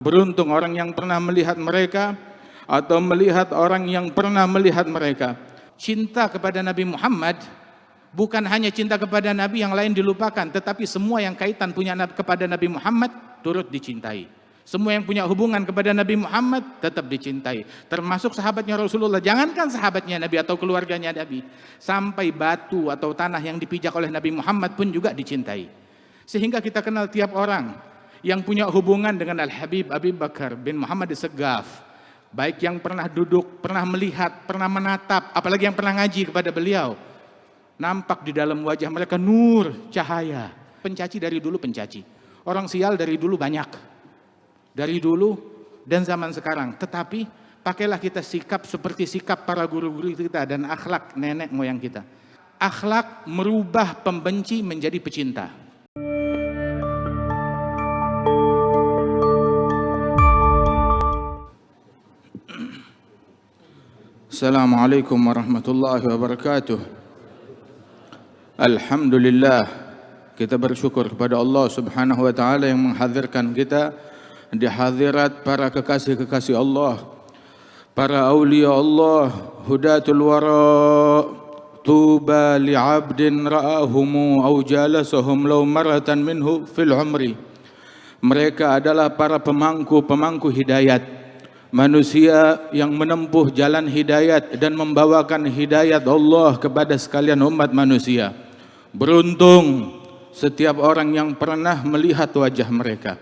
Beruntung orang yang pernah melihat mereka atau melihat orang yang pernah melihat mereka. Cinta kepada Nabi Muhammad bukan hanya cinta kepada Nabi, yang lain dilupakan, tetapi semua yang kaitan punya kepada Nabi Muhammad turut dicintai. Semua yang punya hubungan kepada Nabi Muhammad tetap dicintai, termasuk sahabatnya Rasulullah. Jangankan sahabatnya Nabi atau keluarganya Nabi, sampai batu atau tanah yang dipijak oleh Nabi Muhammad pun juga dicintai. Sehingga kita kenal tiap orang yang punya hubungan dengan Al-Habib Abi Bakar bin Muhammad As-Saggaf, baik yang pernah duduk, pernah melihat, pernah menatap, apalagi yang pernah ngaji kepada beliau, nampak di dalam wajah mereka nur, cahaya. Pencaci dari dulu pencaci, orang sial dari dulu banyak, dari dulu dan zaman sekarang. Tetapi pakailah kita sikap seperti sikap para guru-guru kita dan akhlak nenek moyang kita. Akhlak merubah pembenci menjadi pecinta. Assalamualaikum warahmatullahi wabarakatuh. Alhamdulillah, kita bersyukur kepada Allah Subhanahu wa taala yang menghadirkan kita di hadirat para kekasih-kekasih Allah, para aulia Allah, hudatul wara. Tuba li'abdin ra'ahumu aw jalasahum law maratan minhu fil umri. Mereka adalah para pemangku hidayat, manusia yang menempuh jalan hidayat dan membawakan hidayat Allah kepada sekalian umat manusia. Beruntung setiap orang yang pernah melihat wajah mereka,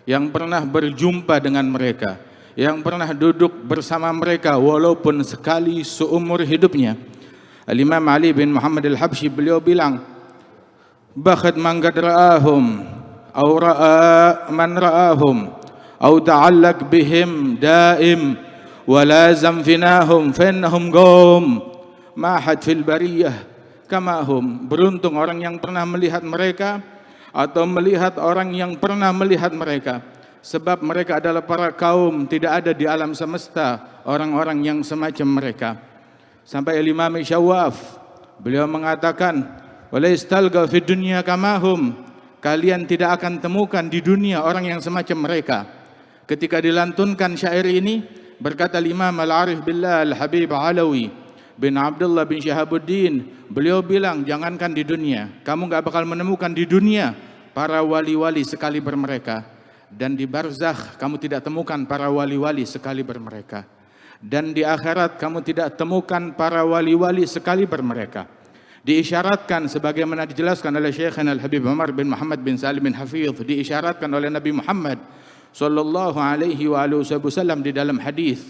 yang pernah berjumpa dengan mereka, yang pernah duduk bersama mereka walaupun sekali seumur hidupnya. Al-Imam Ali bin Muhammad Al-Habsyi beliau bilang, "Bakhat man qad ra'ahum aw ra'a man ra'ahum أو تعلق بهم دائم ولازم فيناهم فإنهم قوم ما أحد في البرية كما هم." Beruntung orang yang pernah melihat mereka atau melihat orang yang pernah melihat mereka, sebab mereka adalah para kaum, tidak ada di alam semesta orang-orang yang semacam mereka. Sampai Imam Syawaf beliau mengatakan, "Wala istalqa fid dunya kama hum." Kalian tidak akan temukan di dunia orang yang semacam mereka. Ketika dilantunkan syair ini, berkata Imam Al-Arif Billah Al-Habib Alawi bin Abdullah bin Syahabuddin, beliau bilang, jangankan di dunia, kamu gak bakal menemukan di dunia para wali-wali sekaliber mereka, dan di barzakh kamu tidak temukan para wali-wali sekaliber mereka, dan di akhirat kamu tidak temukan para wali-wali sekaliber mereka. Diisyaratkan sebagaimana dijelaskan oleh Syekhana Al-Habib Umar bin Muhammad bin Salim bin Hafidh, diisyaratkan oleh Nabi Muhammad sallallahu alaihi wasallam di dalam hadis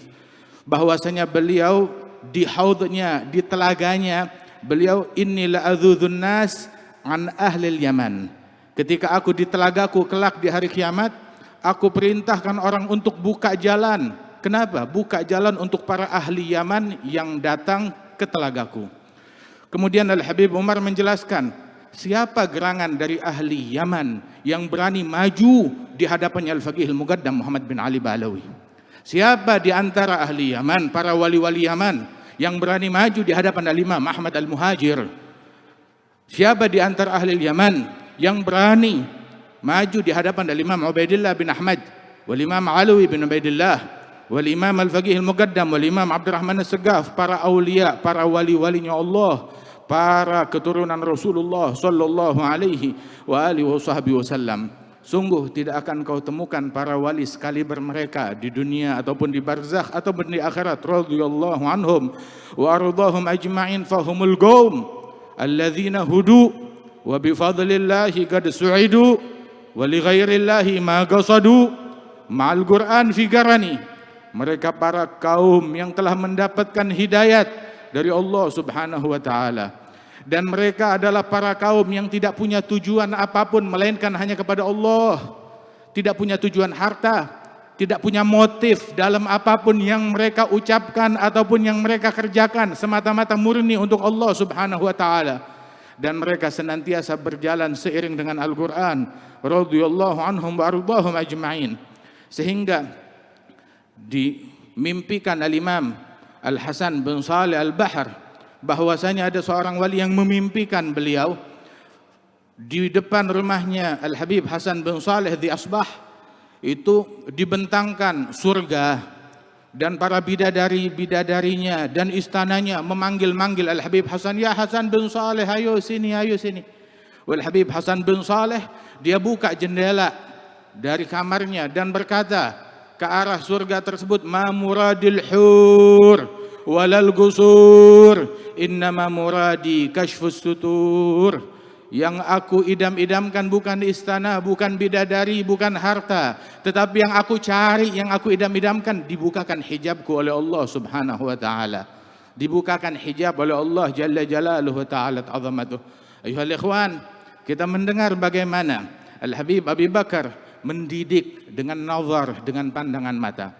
bahwasanya beliau di haudnya, di telaganya beliau, inni la adzudun nas an ahli Yaman. Ketika aku di telagaku kelak di hari kiamat, aku perintahkan orang untuk buka jalan. Kenapa? Buka jalan untuk para ahli Yaman yang datang ke telagaku. Kemudian Al-Habib Umar menjelaskan, siapa gerangan dari ahli Yaman yang berani maju di hadapannya Al-Faqih Al-Muqaddam Muhammad bin Ali Balawi? Siapa di antara ahli Yaman, para wali-wali Yaman yang berani maju di hadapan Al-Imam Ahmad Al-Muhajir? Siapa di antara ahli Yaman yang berani maju di hadapan Al-Imam Ubaidillah bin Ahmad, wal Imam Alawi bin Ubaidillah, wal Imam Al-Faqih Al-Muqaddam, wal Imam Abdurrahman As-Saggaf, para aulia, para wali-walinya Allah, para keturunan Rasulullah sallallahu alaihi wa alihi wasallam. Sungguh tidak akan kau temukan para wali sekaliber mereka di dunia ataupun di barzakh ataupun di akhirat. Radhiyallahu anhum wa ardahum ajma'in fahumul qaum alladzina hudu wa bi fadlillahi qad su'idu wa li ghairillahi ma qasadu ma'al Qur'an fi garani. Mereka para kaum yang telah mendapatkan hidayat dari Allah Subhanahu wa taala, dan mereka adalah para kaum yang tidak punya tujuan apapun melainkan hanya kepada Allah, tidak punya tujuan harta, tidak punya motif dalam apapun yang mereka ucapkan ataupun yang mereka kerjakan, semata-mata murni untuk Allah Subhanahu wa taala, dan mereka senantiasa berjalan seiring dengan Al-Qur'an. Radhiyallahu anhum wa ardahum ajma'in. Sehingga dimimpikan Al-Imam Al-Hasan bin Salih Al-Bahr bahwasanya ada seorang wali yang memimpikan beliau di depan rumahnya Al-Habib Hasan bin Salih di Asbah itu dibentangkan surga dan para bidadari-bidadarinya dan istananya memanggil-manggil Al-Habib Hasan, ya Hasan bin Saleh, ayo sini, ayo sini. Wal Habib Hasan bin Saleh, dia buka jendela dari kamarnya dan berkata ke arah surga tersebut, ma muradil hur walal gusur, innama muradi kashfus sutur. Yang aku idam-idamkan bukan istana, bukan bidadari, bukan harta, tetapi yang aku cari, yang aku idam-idamkan, dibukakan hijabku oleh Allah Subhanahu wa taala. Dibukakan hijab oleh Allah Jalla Jalaluhu wa ta'ala azamatuh. Ayuhal ikhwan, kita mendengar bagaimana Al-Habib Abi Bakar mendidik dengan nazar, dengan pandangan mata.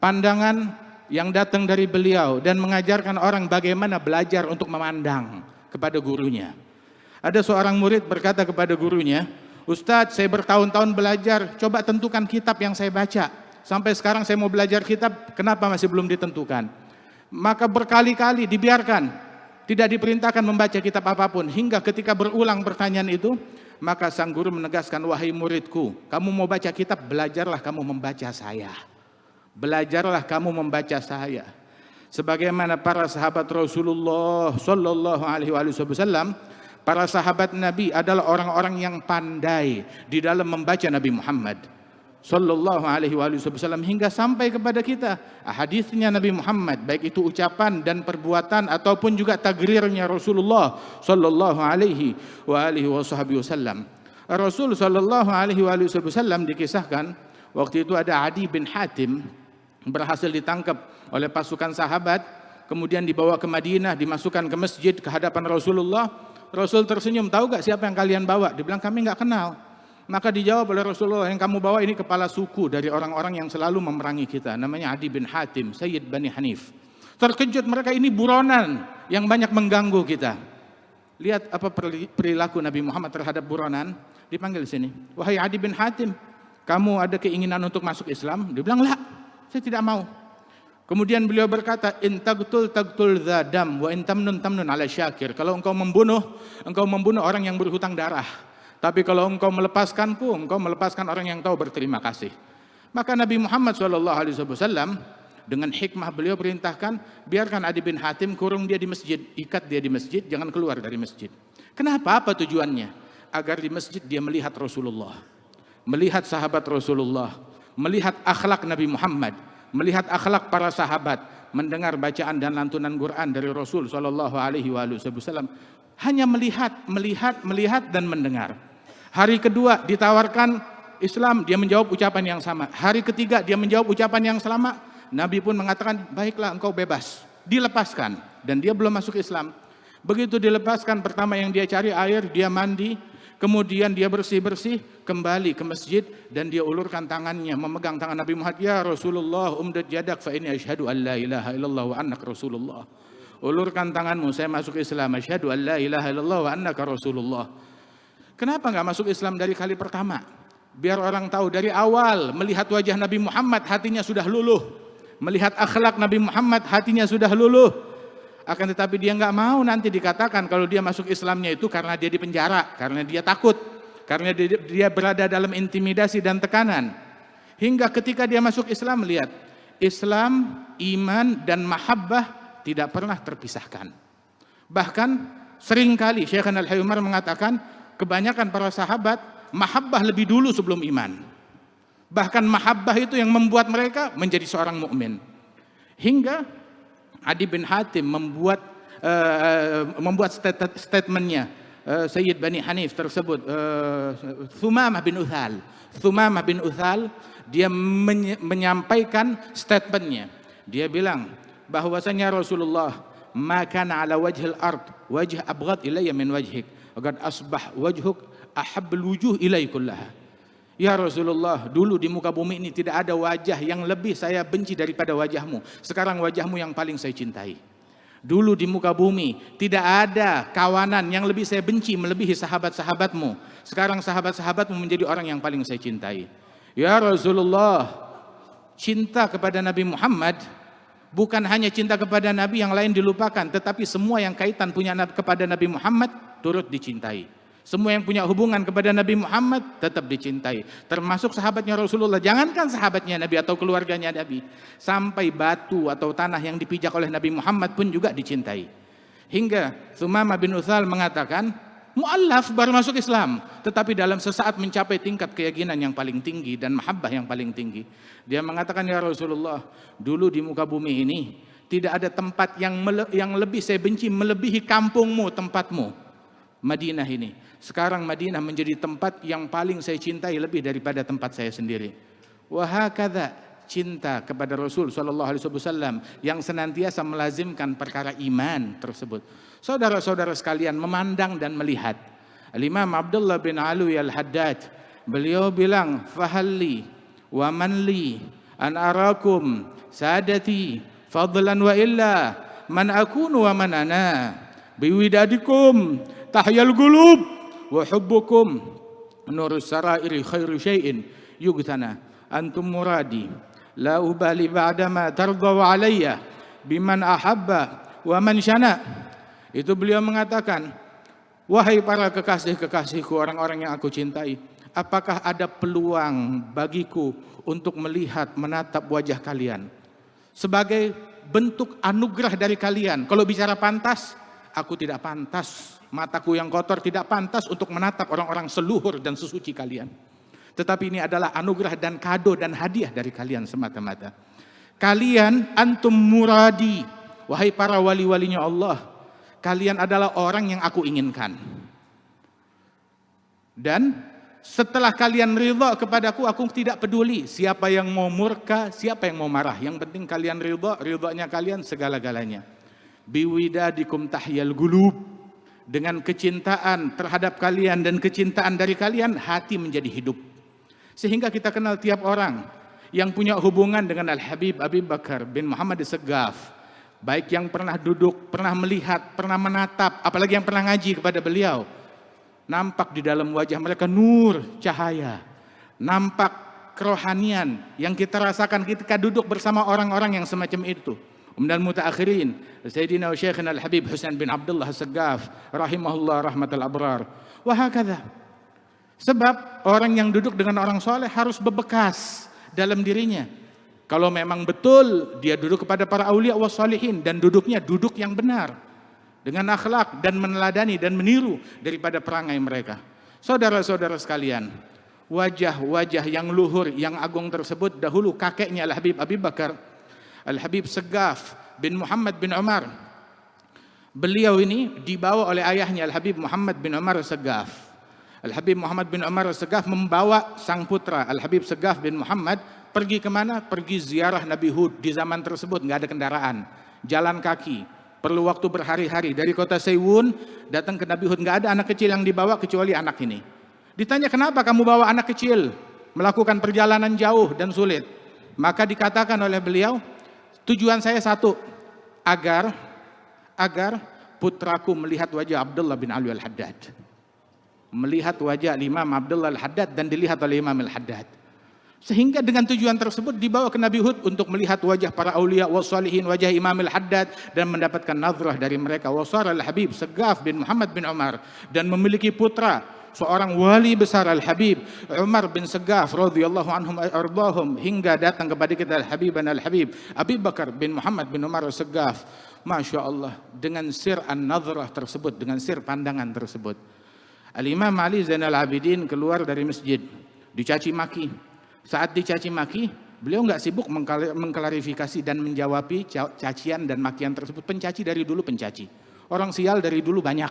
Pandangan yang datang dari beliau dan mengajarkan orang bagaimana belajar untuk memandang kepada gurunya. Ada seorang murid berkata kepada gurunya, Ustadz, saya bertahun-tahun belajar, coba tentukan kitab yang saya baca. Sampai sekarang saya mau belajar kitab, kenapa masih belum ditentukan? Maka berkali-kali dibiarkan, tidak diperintahkan membaca kitab apapun. Hingga ketika berulang pertanyaan itu, maka sang guru menegaskan, wahai muridku, kamu mau baca kitab, belajarlah kamu membaca saya. Belajarlah kamu membaca saya. Sebagaimana para sahabat Rasulullah Sallallahu Alaihi Wasallam, para sahabat Nabi adalah orang-orang yang pandai di dalam membaca Nabi Muhammad Sallallahu Alaihi Wasallam hingga sampai kepada kita. Hadisnya Nabi Muhammad, baik itu ucapan dan perbuatan ataupun juga tagrirnya Rasulullah Sallallahu Alaihi Wasallam. Rasul Sallallahu Alaihi Wasallam dikisahkan waktu itu ada Adi bin Hatim berhasil ditangkap oleh pasukan sahabat, kemudian dibawa ke Madinah, dimasukkan ke masjid ke hadapan Rasulullah. Rasul tersenyum, tahu gak siapa yang kalian bawa? Dibilang kami gak kenal. Maka dijawab oleh Rasulullah, yang kamu bawa ini kepala suku dari orang-orang yang selalu memerangi kita. Namanya Adi bin Hatim, Sayyid Bani Hanif. Terkejut mereka, ini buronan yang banyak mengganggu kita. Lihat apa perilaku Nabi Muhammad terhadap buronan. Dipanggil sini, wahai Adi bin Hatim, kamu ada keinginan untuk masuk Islam? Dia bilang, lah, saya tidak mau. Kemudian beliau berkata, in taqtul dzadam wa in tamnun ala syakir. Kalau engkau membunuh orang yang berhutang darah. Tapi kalau engkau melepaskanku, engkau melepaskan orang yang tahu berterima kasih. Maka Nabi Muhammad SAW dengan hikmah beliau perintahkan, biarkan Adi bin Hatim, kurung dia di masjid, ikat dia di masjid, jangan keluar dari masjid. Kenapa? Apa tujuannya? Agar di masjid dia melihat Rasulullah, melihat sahabat Rasulullah, melihat akhlak Nabi Muhammad, melihat akhlak para sahabat, mendengar bacaan dan lantunan Quran dari Rasul Sallallahu Alaihi Wasallam. Hanya melihat dan mendengar. Hari kedua ditawarkan Islam, dia menjawab ucapan yang sama. Hari ketiga dia menjawab ucapan yang sama. Nabi pun mengatakan, baiklah engkau bebas. Dilepaskan dan dia belum masuk Islam. Begitu dilepaskan, pertama yang dia cari air, dia mandi, kemudian dia bersih-bersih, kembali ke masjid dan dia ulurkan tangannya memegang tangan Nabi Muhammad. Ya Rasulullah, umdad yadak fa inni asyhadu an la ilaha illallah wa annaka Rasulullah. Ulurkan tanganmu, saya masuk Islam, asyhadu an la ilaha illallah wa annaka Rasulullah. Kenapa enggak masuk Islam dari kali pertama? Biar orang tahu dari awal, melihat wajah Nabi Muhammad hatinya sudah luluh, melihat akhlak Nabi Muhammad hatinya sudah luluh. Akan tetapi dia enggak mau nanti dikatakan kalau dia masuk Islamnya itu karena dia dipenjara, karena dia takut, karena dia berada dalam intimidasi dan tekanan. Hingga ketika dia masuk Islam, melihat Islam, iman dan mahabbah tidak pernah terpisahkan. Bahkan seringkali Syekh Al-Hayy Umar mengatakan kebanyakan para sahabat mahabbah lebih dulu sebelum iman. Bahkan mahabbah itu yang membuat mereka menjadi seorang mukmin. Hingga Adi bin Hatim membuat statementnya, Sayyid Bani Hanif tersebut, Thumamah bin Uthal, dia menyampaikan statementnya. Dia bilang bahwasanya Rasulullah, ma kana ala wajhil ard wajh abghad ilayya min wajhik, qad asbah wajhuk ahabbul wujuh ilai kullaha. Ya Rasulullah, dulu di muka bumi ini tidak ada wajah yang lebih saya benci daripada wajahmu. Sekarang wajahmu yang paling saya cintai. Dulu di muka bumi tidak ada kawanan yang lebih saya benci melebihi sahabat-sahabatmu. Sekarang sahabat-sahabatmu menjadi orang yang paling saya cintai. Ya Rasulullah, cinta kepada Nabi Muhammad bukan hanya cinta kepada Nabi yang lain dilupakan, tetapi semua yang kaitan punya kepada Nabi Muhammad turut dicintai. Semua yang punya hubungan kepada Nabi Muhammad tetap dicintai. Termasuk sahabatnya Rasulullah. Jangankan sahabatnya Nabi atau keluarganya Nabi. Sampai batu atau tanah yang dipijak oleh Nabi Muhammad pun juga dicintai. Hingga Thumamah bin Uthal mengatakan, mu'allaf baru masuk Islam. Tetapi dalam sesaat mencapai tingkat keyakinan yang paling tinggi dan mahabbah yang paling tinggi. Dia mengatakan, ya Rasulullah, dulu di muka bumi ini tidak ada tempat yang lebih saya benci melebihi kampungmu, tempatmu. Madinah ini. Sekarang Madinah menjadi tempat yang paling saya cintai lebih daripada tempat saya sendiri. Wahakadha, cinta kepada Rasul SAW yang senantiasa melazimkan perkara iman tersebut. Saudara-saudara sekalian, memandang dan melihat. Al-Imam Abdullah bin Alwi al-Haddad, beliau bilang, fahalli wa manli an arakum sadati fadlan wa illa man akunu wa man ana biwidadikum tahyal gulub wa hubbukum nurus sarairi khairu syai'in yugtana antum muradi la ubali ba'dama tardaw alayya biman ahabba wa man syana. Itu beliau mengatakan, wahai para kekasih-kekasihku, orang-orang yang aku cintai, apakah ada peluang bagiku untuk melihat, menatap wajah kalian sebagai bentuk anugerah dari kalian? Kalau bicara pantas, aku tidak pantas, mataku yang kotor tidak pantas untuk menatap orang-orang seluhur dan sesuci kalian. Tetapi ini adalah anugerah dan kado dan hadiah dari kalian semata-mata. Kalian antum muradi, wahai para wali-walinya Allah, kalian adalah orang yang aku inginkan. Dan setelah kalian ridha kepadaku, aku tidak peduli siapa yang mau murka, siapa yang mau marah. Yang penting kalian ridha, ridhanya kalian segala-galanya. Biwidadikum tahyal gulub, dengan kecintaan terhadap kalian dan kecintaan dari kalian, hati menjadi hidup. Sehingga kita kenal tiap orang yang punya hubungan dengan Al-Habib Abi Bakar bin Muhammad As-Saggaf, baik yang pernah duduk, pernah melihat, pernah menatap, apalagi yang pernah ngaji kepada beliau, nampak di dalam wajah mereka nur, cahaya, nampak kerohanian yang kita rasakan ketika duduk bersama orang-orang yang semacam itu. Umdal mutaakhirin Sayyidina wa Syekhina Al-Habib Husain bin Abdullah As-Saggaf rahimahullah rahmatal abrar. Wahakadha. Sebab orang yang duduk dengan orang soleh harus berbekas dalam dirinya. Kalau memang betul dia duduk kepada para aulia wa salihin dan duduknya duduk yang benar dengan akhlak dan meneladani dan meniru daripada perangai mereka. Saudara-saudara sekalian, wajah-wajah yang luhur, yang agung tersebut dahulu kakeknya Al-Habib Abi Bakar, Al-Habib Saggaf bin Muhammad bin Umar. Beliau ini dibawa oleh ayahnya Al-Habib Muhammad bin Umar Saggaf. Al-Habib Muhammad bin Umar Saggaf membawa sang putra Al-Habib Saggaf bin Muhammad pergi kemana? Pergi ziarah Nabi Hud. Di zaman tersebut nggak ada kendaraan, jalan kaki, perlu waktu berhari-hari dari kota Seiwun datang ke Nabi Hud. Nggak ada anak kecil yang dibawa kecuali anak ini. Ditanya, kenapa kamu bawa anak kecil melakukan perjalanan jauh dan sulit? Maka dikatakan oleh beliau, tujuan saya satu, agar putraku melihat wajah Abdullah bin Ali Al-Haddad, melihat wajah Imam Abdullah Al-Haddad dan dilihat oleh Imam Al-Haddad. Sehingga dengan tujuan tersebut dibawa ke Nabi Hud untuk melihat wajah para aulia wassalihin, wajah Imam Al-Haddad, dan mendapatkan nazrah dari mereka. Wasar Al-Habib Saggaf bin Muhammad bin Umar, dan memiliki putra seorang wali besar Al-Habib Umar bin Saggaf radhiyallahu anhum ardahum, hingga datang kepada kita Al-Habib Abi Bakar bin Muhammad bin Umar Saggaf. Masya Allah, dengan sir an-nazrah tersebut, dengan sir pandangan tersebut, Al-Imam Ali Zainal Abidin keluar dari masjid, dicaci maki. Saat dicaci maki, beliau nggak sibuk mengklarifikasi dan menjawabi cacian dan makian tersebut. Pencaci dari dulu pencaci, orang sial dari dulu banyak,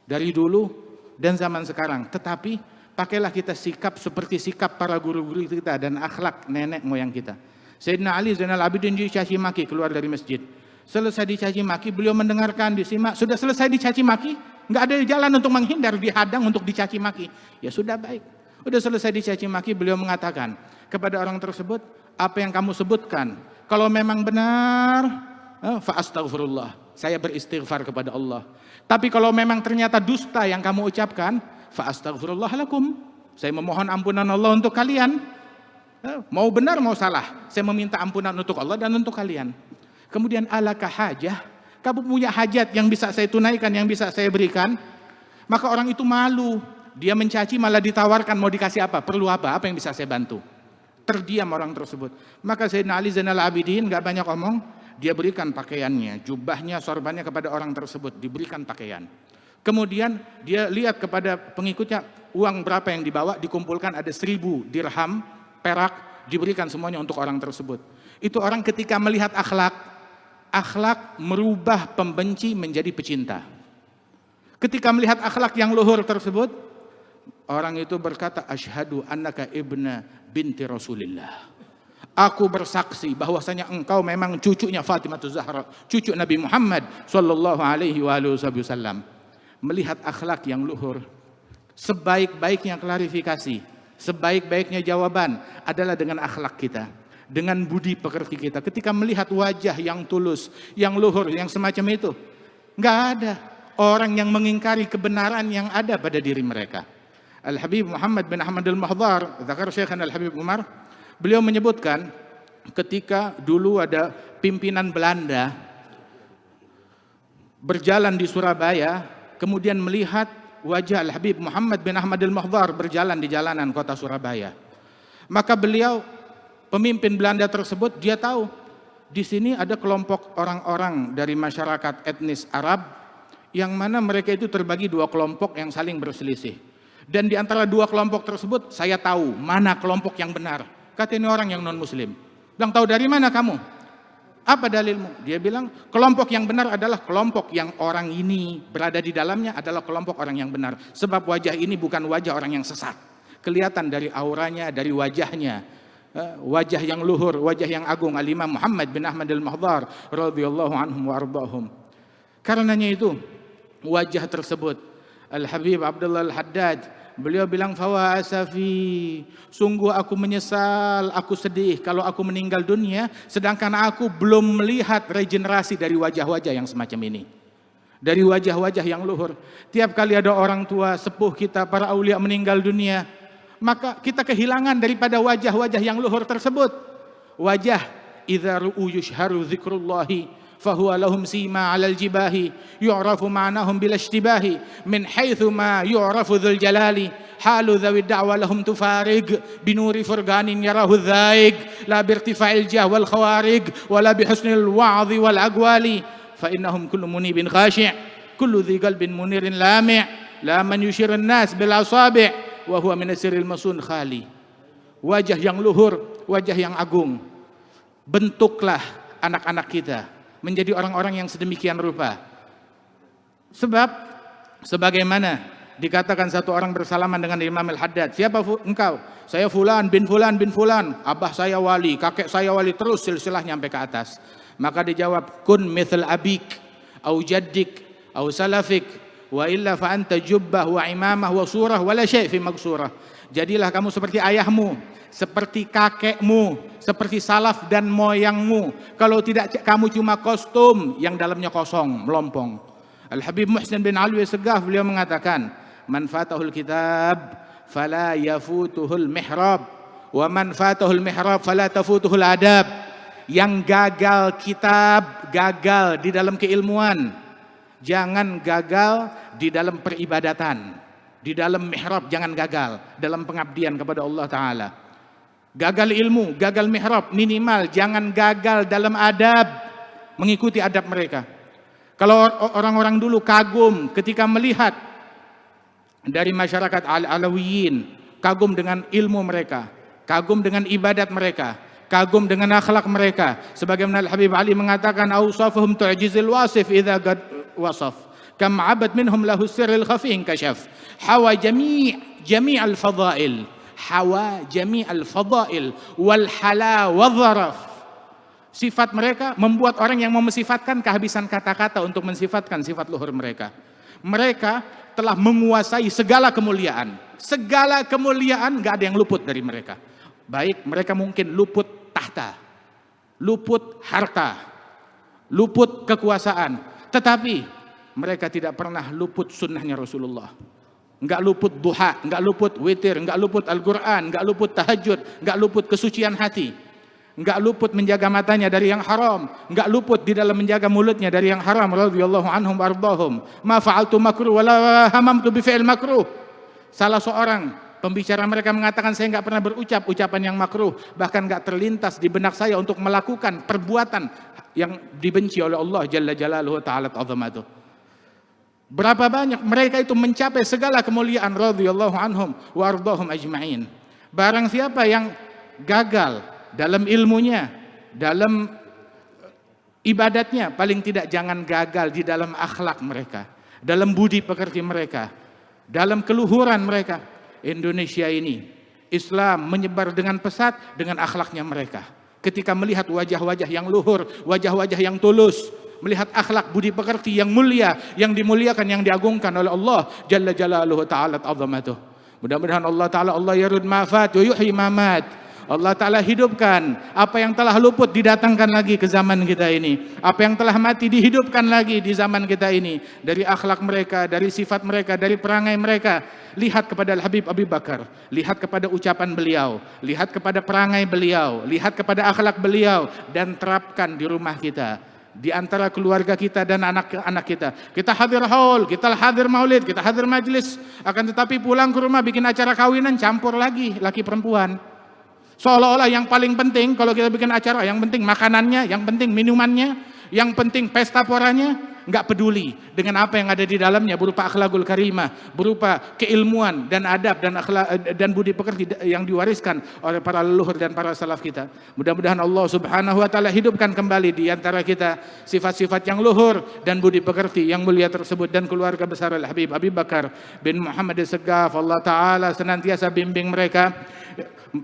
dari dulu dan zaman sekarang. Tetapi pakailah kita sikap seperti sikap para guru-guru kita dan akhlak nenek moyang kita. Sayyidina Ali Zainal Abidin dicaci maki, keluar dari masjid. Selesai dicaci maki, beliau mendengarkan, disimak. Sudah selesai dicaci maki, nggak ada jalan untuk menghindar, dihadang untuk dicaci maki. Ya sudah, baik. Udah selesai dicaci maki, beliau mengatakan kepada orang tersebut, apa yang kamu sebutkan, kalau memang benar, fa astaghfirullah, saya beristighfar kepada Allah. Tapi kalau memang ternyata dusta yang kamu ucapkan, fa astaghfirullah lakum, saya memohon ampunan Allah untuk kalian. Mau benar mau salah, saya meminta ampunan untuk Allah dan untuk kalian. Kemudian alaka hajah, kamu punya hajat yang bisa saya tunaikan, yang bisa saya berikan? Maka orang itu malu, dia mencaci malah ditawarkan mau dikasih apa, perlu apa yang bisa saya bantu. Terdiam orang tersebut. Maka Sayyidina Ali Zainal Abidin gak banyak omong, dia berikan pakaiannya, jubahnya, sorbannya kepada orang tersebut, diberikan pakaian. Kemudian dia lihat kepada pengikutnya, uang berapa yang dibawa, dikumpulkan ada 1000 dirham, perak, diberikan semuanya untuk orang tersebut. Itu orang ketika melihat akhlak merubah pembenci menjadi pecinta. Ketika melihat akhlak yang luhur tersebut, orang itu berkata, asyhadu annaka ibna binti Rasulillah. Aku bersaksi bahwasanya engkau memang cucunya Fatimah Zahra, cucu Nabi Muhammad sallallahu alaihi wasallam. Melihat akhlak yang luhur, sebaik-baiknya klarifikasi, sebaik-baiknya jawaban adalah dengan akhlak kita, dengan budi pekerti kita. Ketika melihat wajah yang tulus, yang luhur, yang semacam itu, nggak ada orang yang mengingkari kebenaran yang ada pada diri mereka. Al-Habib Muhammad bin Ahmad al-Mahdhar, Zakar Syekhana Al-Habib Umar, beliau menyebutkan ketika dulu ada pimpinan Belanda berjalan di Surabaya, kemudian melihat wajah Al-Habib Muhammad bin Ahmad al-Mahdhar berjalan di jalanan kota Surabaya. Maka beliau, pemimpin Belanda tersebut, dia tahu di sini ada kelompok orang-orang dari masyarakat etnis Arab yang mana mereka itu terbagi 2 kelompok yang saling berselisih. Dan di antara 2 kelompok tersebut saya tahu mana kelompok yang benar. Kata ini orang yang non-muslim. Bilang, tahu dari mana kamu? Apa dalilmu? Dia bilang, kelompok yang benar adalah kelompok yang orang ini berada di dalamnya adalah kelompok orang yang benar. Sebab wajah ini bukan wajah orang yang sesat. Kelihatan dari auranya, dari wajahnya. Wajah yang luhur, wajah yang agung. Al-Imam Muhammad bin Ahmad al-Mahdhar radhiyallahu anhum wa ardahum. Karenanya itu, wajah tersebut, Al-Habib Abdullah Al-Haddad, beliau bilang, fawa asafi, sungguh aku menyesal, aku sedih kalau aku meninggal dunia sedangkan aku belum melihat regenerasi dari wajah-wajah yang semacam ini, dari wajah-wajah yang luhur. Tiap kali ada orang tua sepuh kita, para aulia meninggal dunia, maka kita kehilangan daripada wajah-wajah yang luhur tersebut. Wajah idza ru'u yushharu dzikrullahi fahuwa lahum sima 'alal jibahi yu'rafu ma'nahum bil ishtibahi min haitsu ma yu'rafu dzul jalali halu dzawi da'wa lahum tufarig binuri furganin yarahu dzaig la birtifa'il jah wal khawarig wala bihusnil wa'dhi wal aqwali fa innahum kullu munibin khashi' kullu dhi qalbin munirin lami' la man yushirun nas bil asabi' wa huwa min asiril masun khali. Wajah yang luhur, wajah yang agung. Bentuklah anak-anak kita menjadi orang-orang yang sedemikian rupa. Sebab sebagaimana dikatakan satu orang bersalaman dengan Imam Al-Haddad, siapa engkau? Saya fulan bin fulan bin fulan, abah saya wali, kakek saya wali, terus silsilahnya sampai ke atas. Maka dijawab, kun mithl abik au jaddik au salafik wa illa fa anta jubbah wa imamah wa surah wala syai' fi magsurah. Jadilah kamu seperti ayahmu, seperti kakekmu, seperti salaf dan moyangmu. Kalau tidak, kamu cuma kostum yang dalamnya kosong, melompong. Al-Habib Muhsin bin Alwi Segaf, beliau mengatakan, man fatahul kitab fala yafutuhul mihrab wa man fatahul mihrab fala tafutuhul adab. Yang gagal kitab, gagal di dalam keilmuan. Jangan gagal di dalam peribadatan. Di dalam mihrab jangan gagal dalam pengabdian kepada Allah Ta'ala. Gagal ilmu, gagal mihrab, minimal jangan gagal dalam adab, mengikuti adab mereka. Kalau orang-orang dulu kagum ketika melihat dari masyarakat Alawiyin, kagum dengan ilmu mereka, kagum dengan ibadat mereka, kagum dengan akhlak mereka. Sebagaimana Al-Habib Ali mengatakan, awsafuhum tu'jizil wasif idza qad wasaf, kam 'abad minhum lahu sirrul khafi kashaf, hawa jami' al-fadail, hawa jami' al-fadail wal hala wa dharaf. Sifat mereka membuat orang yang mau mensifatkan kehabisan kata-kata untuk mensifatkan sifat luhur mereka. Mereka telah menguasai segala kemuliaan. Segala kemuliaan gak ada yang luput dari mereka. Baik, mereka mungkin luput tahta, luput harta, luput kekuasaan, tetapi mereka tidak pernah luput sunnahnya Rasulullah. Enggak luput duha, enggak luput witir, enggak luput Al-Quran, enggak luput tahajud, enggak luput kesucian hati. enggak luput menjaga matanya dari yang haram, enggak luput di dalam menjaga mulutnya dari yang haram. Radhiyallahu anhum wardahum. Ma fa'altu makruh wala hamamtu bi fi'l makruh. Salah seorang pembicara mereka mengatakan, saya enggak pernah berucap ucapan yang makruh, bahkan enggak terlintas di benak saya untuk melakukan perbuatan yang dibenci oleh Allah Jalla Jalaluhu Ta'ala Ta'zamatuh. Berapa banyak mereka itu mencapai segala kemuliaan radhiyallahu anhum wardahum ajma'in. Barang siapa yang gagal dalam ilmunya, dalam ibadatnya, paling tidak jangan gagal di dalam akhlak mereka, dalam budi pekerti mereka, dalam keluhuran mereka. Indonesia ini, Islam menyebar dengan pesat dengan akhlaknya mereka. Ketika melihat wajah-wajah yang luhur, wajah-wajah yang tulus, melihat akhlak budi pekerti yang mulia, yang dimuliakan, yang diagungkan oleh Allah Jalla Jalaluhu Ta'ala Ta'zamatuh. Mudah-mudahan Allah Ta'ala yarud ma'fat wa yuhyi mamat. Allah Ta'ala hidupkan apa yang telah luput, didatangkan lagi ke zaman kita ini. Apa yang telah mati dihidupkan lagi di zaman kita ini. Dari akhlak mereka, dari sifat mereka, dari perangai mereka. Lihat kepada Al-Habib Abu Bakar, lihat kepada ucapan beliau, lihat kepada perangai beliau, lihat kepada akhlak beliau, dan terapkan di rumah kita, di antara keluarga kita dan anak-anak kita. Kita hadir haul, kita hadir maulid, kita hadir majlis, akan tetapi pulang ke rumah bikin acara kawinan, campur lagi laki perempuan. Seolah-olah yang paling penting kalau kita bikin acara, yang penting makanannya, yang penting minumannya, yang penting pesta poranya, nggak peduli dengan apa yang ada di dalamnya berupa akhlakul karimah, berupa keilmuan dan adab dan akhlak dan budi pekerti yang diwariskan oleh para leluhur dan para salaf kita. Mudah-mudahan Allah Subhanahu wa taala hidupkan kembali di antara kita sifat-sifat yang luhur dan budi pekerti yang mulia tersebut, dan keluarga besar Al-Habib Abu Bakar bin Muhammad As-Saggaf. Allah taala senantiasa bimbing mereka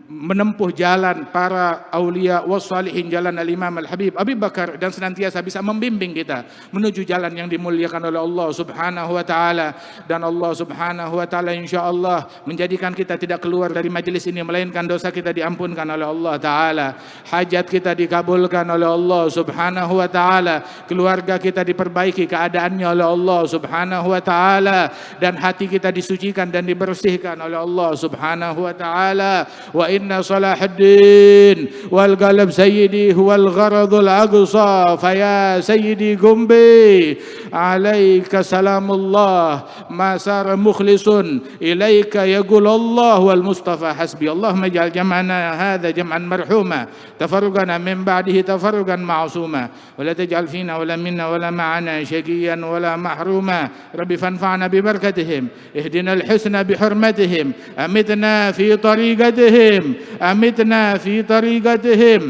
menempuh jalan para aulia wassalihin, jalan al-Imam Al-Habib Abu Bakar, dan senantiasa bisa membimbing kita menuju jalan yang dimuliakan oleh Allah Subhanahu wa taala. Dan Allah Subhanahu wa taala insyaallah menjadikan kita tidak keluar dari majelis ini melainkan dosa kita diampunkan oleh Allah taala, hajat kita dikabulkan oleh Allah Subhanahu wa taala, keluarga kita diperbaiki keadaannya oleh Allah Subhanahu wa taala, dan hati kita disucikan dan dibersihkan oleh Allah Subhanahu wa taala. Wa inna Salahuddin wal qalb sayyidi huwal gharadul aqsa faya sayyidi gumbi alaika salamullah ma sar mukhlisun ilaika yaqul Allah wal Mustafa hasbi. Allahumma ij'al jam'ana hadha jam'an marhuma tafarruqana min ba'dihi tafarruqan ma'suma wa la taj'al fina wa la minna wa la ma'ana shaqiyan wa la mahruma. Rabbi fanfa'na bi barakatihim ihdina al husna bi hurmatihim amitna fi tariqatihim أمتنا في طريقتهم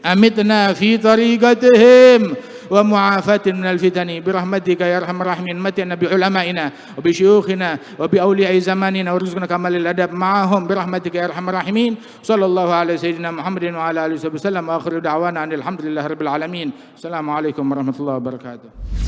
أمتنا في طريقتهم ومعافاة من الفتن برحمتك يا أرحم الراحمين. متعنا بعلمائنا وبشيوخنا وبأولياء زماننا وارزقنا كمال الأدب معهم برحمتك يا أرحم الراحمين. صلى الله على سيدنا محمد وعلى آله وسلم وآخر دعوانا أن الحمد لله رب العالمين. السلام عليكم ورحمة الله وبركاته.